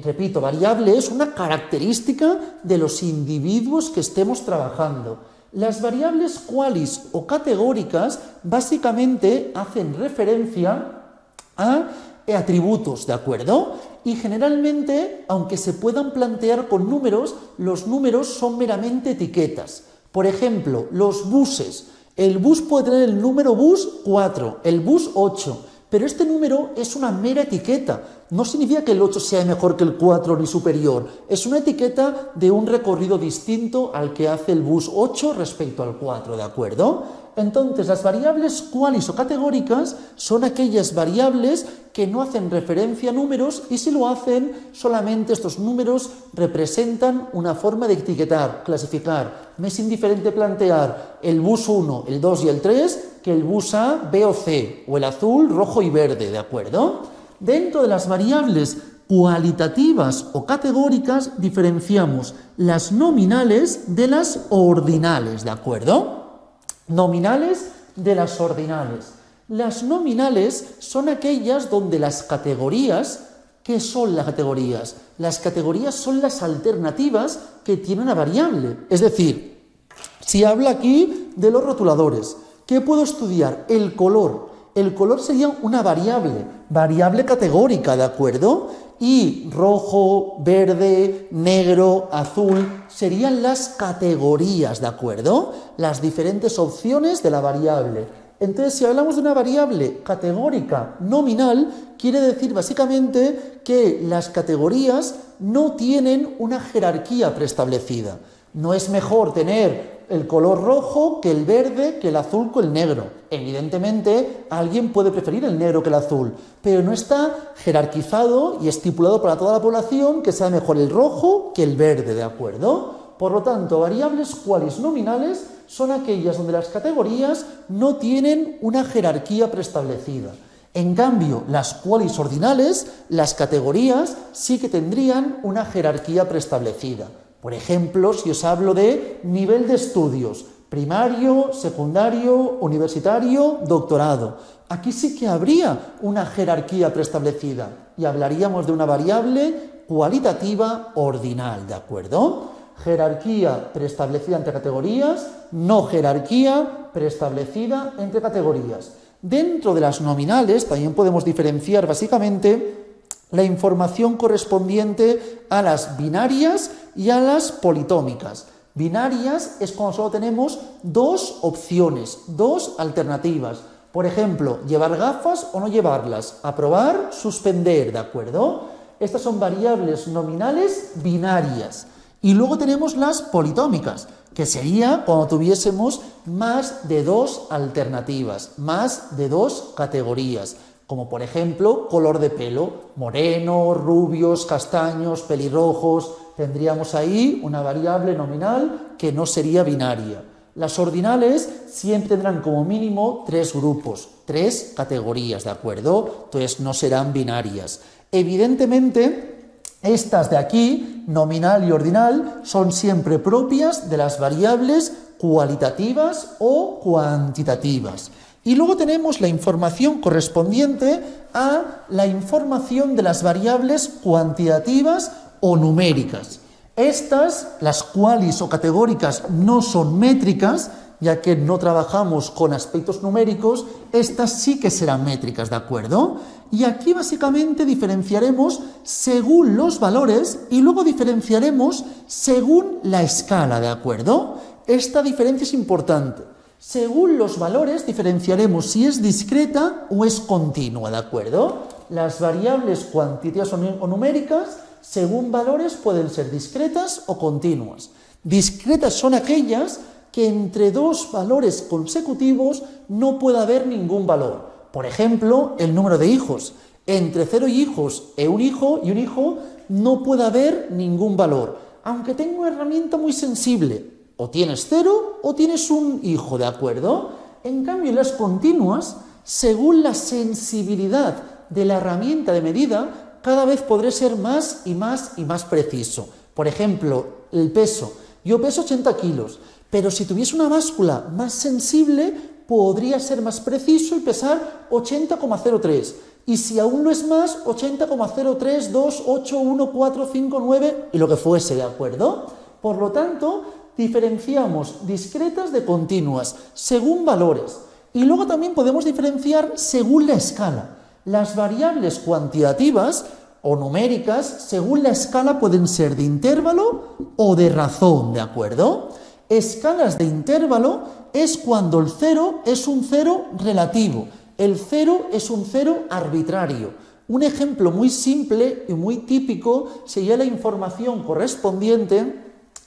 [SPEAKER 1] repito, variable es una característica de los individuos que estemos trabajando. Las variables cualis o categóricas básicamente hacen referencia a atributos, ¿de acuerdo? Y generalmente, aunque se puedan plantear con números, los números son meramente etiquetas. Por ejemplo, los buses. El bus puede tener el número bus 4, el bus 8, pero este número es una mera etiqueta. No significa que el 8 sea mejor que el 4 ni superior. Es una etiqueta de un recorrido distinto al que hace el bus 8 respecto al 4, ¿de acuerdo? Entonces, las variables cualis o categóricas son aquellas variables que no hacen referencia a números y si lo hacen, solamente estos números representan una forma de etiquetar, clasificar. Me es indiferente plantear el bus 1, el 2 y el 3 que el bus A, B o C, o el azul, rojo y verde, ¿de acuerdo? Dentro de las variables cualitativas o categóricas diferenciamos las nominales de las ordinales, ¿de acuerdo? Nominales de las ordinales. Las nominales son aquellas donde las categorías, ¿qué son las categorías? Las categorías son las alternativas que tiene una variable. Es decir, si habla aquí de los rotuladores, ¿qué puedo estudiar? El color. El color sería una variable categórica, ¿de acuerdo? Y rojo, verde, negro, azul serían las categorías, ¿de acuerdo? Las diferentes opciones de la variable. Entonces, si hablamos de una variable categórica nominal, quiere decir básicamente que las categorías no tienen una jerarquía preestablecida. No es mejor tener el color rojo que el verde, que el azul, que el negro. Evidentemente, alguien puede preferir el negro que el azul, pero no está jerarquizado y estipulado para toda la población que sea mejor el rojo que el verde, ¿de acuerdo? Por lo tanto, variables cualis nominales son aquellas donde las categorías no tienen una jerarquía preestablecida. En cambio, las cualis ordinales, las categorías sí que tendrían una jerarquía preestablecida. Por ejemplo, si os hablo de nivel de estudios, primario, secundario, universitario, doctorado. Aquí sí que habría una jerarquía preestablecida y hablaríamos de una variable cualitativa ordinal, ¿de acuerdo? Jerarquía preestablecida entre categorías, no jerarquía preestablecida entre categorías. Dentro de las nominales también podemos diferenciar básicamente la información correspondiente a las binarias y a las politómicas. Binarias es cuando solo tenemos dos opciones, dos alternativas. Por ejemplo, llevar gafas o no llevarlas, aprobar, suspender, ¿de acuerdo? Estas son variables nominales binarias. Y luego tenemos las politómicas, que sería cuando tuviésemos más de dos alternativas, más de dos categorías. Como por ejemplo, color de pelo, moreno, rubios, castaños, pelirrojos, tendríamos ahí una variable nominal que no sería binaria. Las ordinales siempre tendrán como mínimo tres grupos, tres categorías, ¿de acuerdo? Entonces no serán binarias. Evidentemente, estas de aquí, nominal y ordinal, son siempre propias de las variables cualitativas o cuantitativas. Y luego tenemos la información correspondiente a la información de las variables cuantitativas o numéricas. Estas, las cualis o categóricas, no son métricas, ya que no trabajamos con aspectos numéricos, estas sí que serán métricas, ¿de acuerdo? Y aquí básicamente diferenciaremos según los valores y luego diferenciaremos según la escala, ¿de acuerdo? Esta diferencia es importante. Según los valores diferenciaremos si es discreta o es continua, ¿de acuerdo? Las variables cuantitativas o numéricas, según valores, pueden ser discretas o continuas. Discretas son aquellas que entre dos valores consecutivos no puede haber ningún valor. Por ejemplo, el número de hijos. Entre 0 hijos y un hijo no puede haber ningún valor. Aunque tenga una herramienta muy sensible. O tienes 0 o tienes un hijo, ¿de acuerdo? En cambio, las continuas, según la sensibilidad de la herramienta de medida, cada vez podré ser más y más y más preciso. Por ejemplo, el peso. Yo peso 80 kilos, pero si tuviese una báscula más sensible, podría ser más preciso y pesar 80,03. Y si aún no es más, 80,03, 2, 8, 1, 4, 5, 9 y lo que fuese, ¿de acuerdo? Por lo tanto, diferenciamos discretas de continuas, según valores. Y luego también podemos diferenciar según la escala. Las variables cuantitativas o numéricas, según la escala, pueden ser de intervalo o de razón, ¿de acuerdo? Escalas de intervalo es cuando el 0 es un 0 relativo. El 0 es un 0 arbitrario. Un ejemplo muy simple y muy típico sería la información correspondiente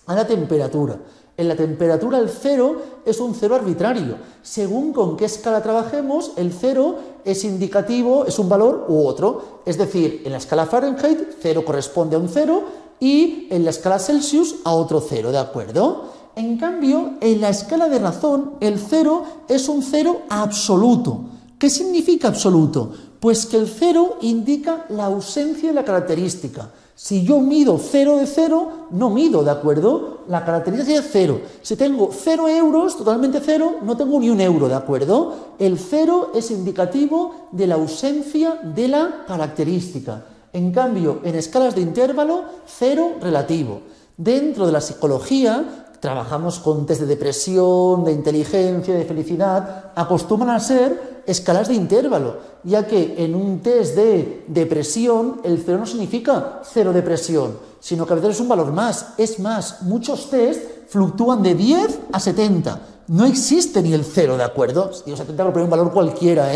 [SPEAKER 1] a la temperatura. En la temperatura el 0 es un 0 arbitrario. Según con qué escala trabajemos, el 0 es indicativo, es un valor u otro. Es decir, en la escala Fahrenheit 0 corresponde a un 0 y en la escala Celsius a otro 0, ¿de acuerdo? En cambio, en la escala de razón, el 0 es un 0 absoluto. ¿Qué significa absoluto? Pues que el 0 indica la ausencia de la característica. Si yo mido 0 de 0, no mido, ¿de acuerdo? La característica es 0. Si tengo 0 euros, totalmente 0, no tengo ni un euro, ¿de acuerdo? El 0 es indicativo de la ausencia de la característica. En cambio, en escalas de intervalo, 0 relativo. Dentro de la psicología, trabajamos con test de depresión, de inteligencia, de felicidad, acostumbran a ser escalas de intervalo, ya que en un test de depresión el 0 no significa 0 depresión, sino que a veces es un valor más. Es más, muchos test fluctúan de 10 a 70. No existe ni el 0, ¿de acuerdo? Digo 70 por poner un valor cualquiera,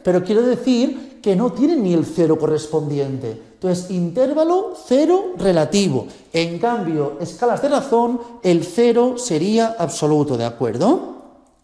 [SPEAKER 1] pero quiero decir que no tienen ni el 0 correspondiente. Entonces, intervalo 0 relativo. En cambio, escalas de razón, el 0 sería absoluto, ¿de acuerdo?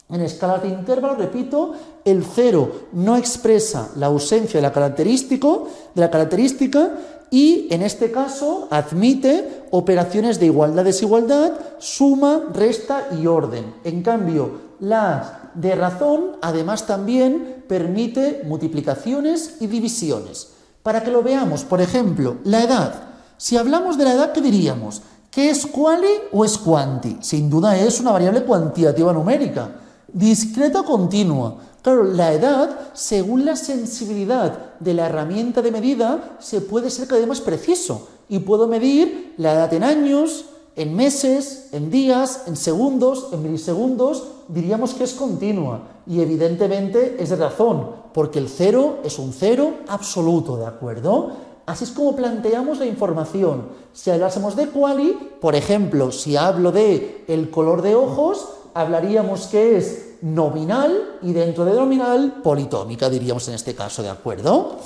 [SPEAKER 1] En escalas de intervalo, repito, el 0 no expresa la ausencia de la característica y, en este caso, admite operaciones de igualdad-desigualdad, suma, resta y orden. En cambio, las de razón, además, también permite multiplicaciones y divisiones. Para que lo veamos, por ejemplo, la edad. Si hablamos de la edad, ¿qué diríamos? ¿Qué es quali o es quanti? Sin duda es una variable cuantitativa numérica. Discreta o continua. Claro, la edad, según la sensibilidad de la herramienta de medida, se puede ser cada vez más preciso. Y puedo medir la edad en años, en meses, en días, en segundos, en milisegundos. Diríamos que es continua. Y evidentemente es de razón, porque el 0 es un 0 absoluto, ¿de acuerdo? Así es como planteamos la información. Si hablásemos de quali, por ejemplo, si hablo de el color de ojos, hablaríamos que es nominal y dentro de nominal politómica, diríamos en este caso, ¿de acuerdo?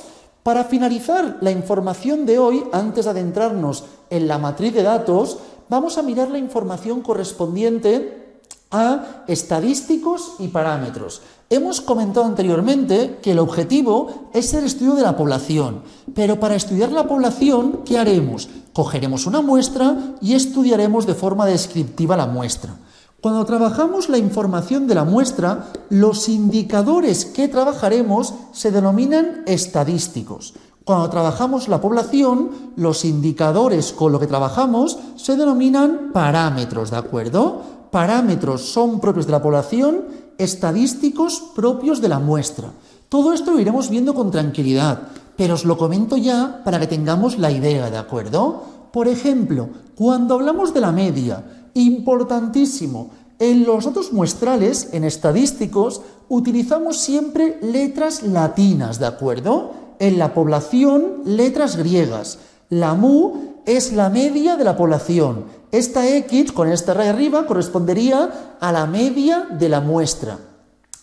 [SPEAKER 1] Para finalizar la información de hoy, antes de adentrarnos en la matriz de datos, vamos a mirar la información correspondiente a estadísticos y parámetros. Hemos comentado anteriormente que el objetivo es el estudio de la población, pero para estudiar la población, ¿qué haremos? Cogeremos una muestra y estudiaremos de forma descriptiva la muestra. Cuando trabajamos la información de la muestra, los indicadores que trabajaremos se denominan estadísticos. Cuando trabajamos la población, los indicadores con los que trabajamos se denominan parámetros, ¿de acuerdo? Parámetros son propios de la población, estadísticos propios de la muestra. Todo esto lo iremos viendo con tranquilidad, pero os lo comento ya para que tengamos la idea, ¿de acuerdo? Por ejemplo, cuando hablamos de la media, importantísimo, en los datos muestrales, en estadísticos, utilizamos siempre letras latinas, ¿de acuerdo? En la población, letras griegas. La mu es la media de la población. Esta X, con esta raya arriba, correspondería a la media de la muestra.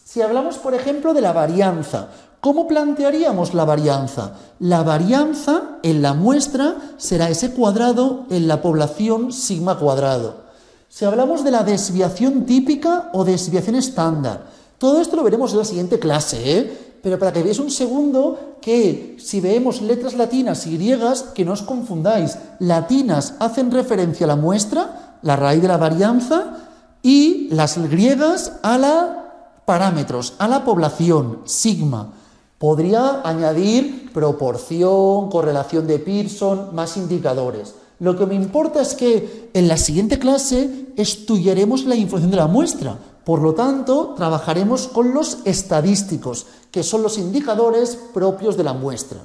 [SPEAKER 1] Si hablamos, por ejemplo, de la varianza, ¿cómo plantearíamos la varianza? La varianza en la muestra será ese cuadrado en la población sigma cuadrado. Si hablamos de la desviación típica o desviación estándar, todo esto lo veremos en la siguiente clase, pero para que veáis un segundo que si vemos letras latinas y griegas, que no os confundáis, latinas hacen referencia a la muestra, la raíz de la varianza, y las griegas a la parámetros, a la población, sigma. Podría añadir proporción, correlación de Pearson, más indicadores. Lo que me importa es que en la siguiente clase estudiaremos la información de la muestra. Por lo tanto, trabajaremos con los estadísticos, que son los indicadores propios de la muestra.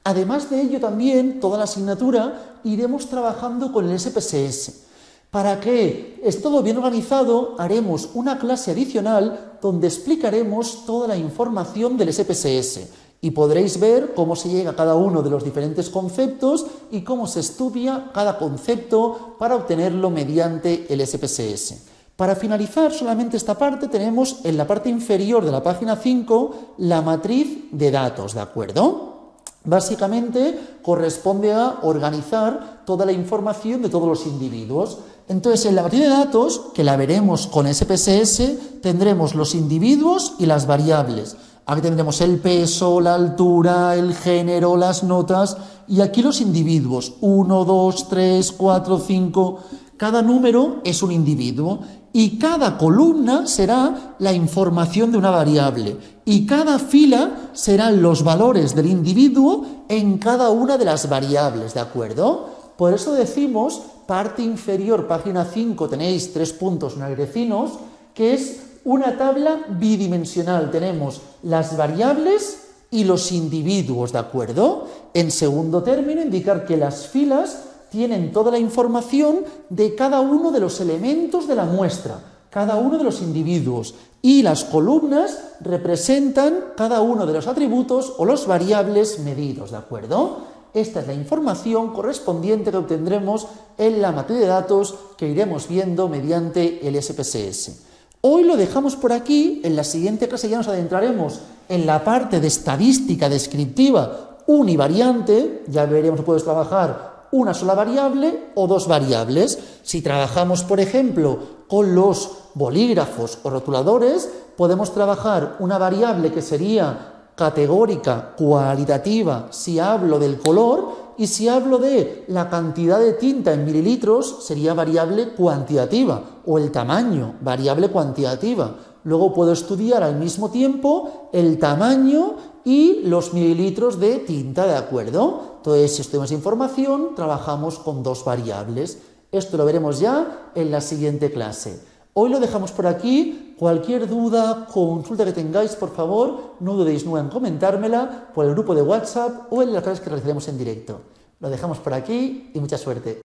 [SPEAKER 1] Además de ello, también, toda la asignatura, iremos trabajando con el SPSS. Para que esté todo bien organizado, haremos una clase adicional donde explicaremos toda la información del SPSS. Y podréis ver cómo se llega a cada uno de los diferentes conceptos y cómo se estudia cada concepto para obtenerlo mediante el SPSS. Para finalizar solamente esta parte tenemos en la parte inferior de la página 5 la matriz de datos, ¿de acuerdo? Básicamente corresponde a organizar toda la información de todos los individuos. Entonces, en la matriz de datos, que la veremos con SPSS, tendremos los individuos y las variables. Aquí tendremos el peso, la altura, el género, las notas, y aquí los individuos, 1, 2, 3, 4, 5, cada número es un individuo, y cada columna será la información de una variable, y cada fila serán los valores del individuo en cada una de las variables, ¿de acuerdo? Por eso decimos, parte inferior, página 5, tenéis 3 puntos negrecinos, que es una tabla bidimensional. Tenemos las variables y los individuos, ¿de acuerdo? En segundo término, indicar que las filas tienen toda la información de cada uno de los elementos de la muestra, cada uno de los individuos, y las columnas representan cada uno de los atributos o los variables medidos, ¿de acuerdo? Esta es la información correspondiente que obtendremos en la matriz de datos que iremos viendo mediante el SPSS. Hoy lo dejamos por aquí, en la siguiente clase ya nos adentraremos en la parte de estadística descriptiva univariante, ya veremos si puedes trabajar una sola variable o dos variables. Si trabajamos, por ejemplo, con los bolígrafos o rotuladores, podemos trabajar una variable que sería categórica, cualitativa, si hablo del color, y si hablo de la cantidad de tinta en mililitros, sería variable cuantitativa, o el tamaño, variable cuantitativa. Luego puedo estudiar al mismo tiempo el tamaño y los mililitros de tinta, ¿de acuerdo? Entonces, si estudiamos información, trabajamos con dos variables. Esto lo veremos ya en la siguiente clase. Hoy lo dejamos por aquí. Cualquier duda, consulta que tengáis, por favor, no dudéis en comentármela por el grupo de WhatsApp o en las clases que realizaremos en directo. Lo dejamos por aquí y mucha suerte.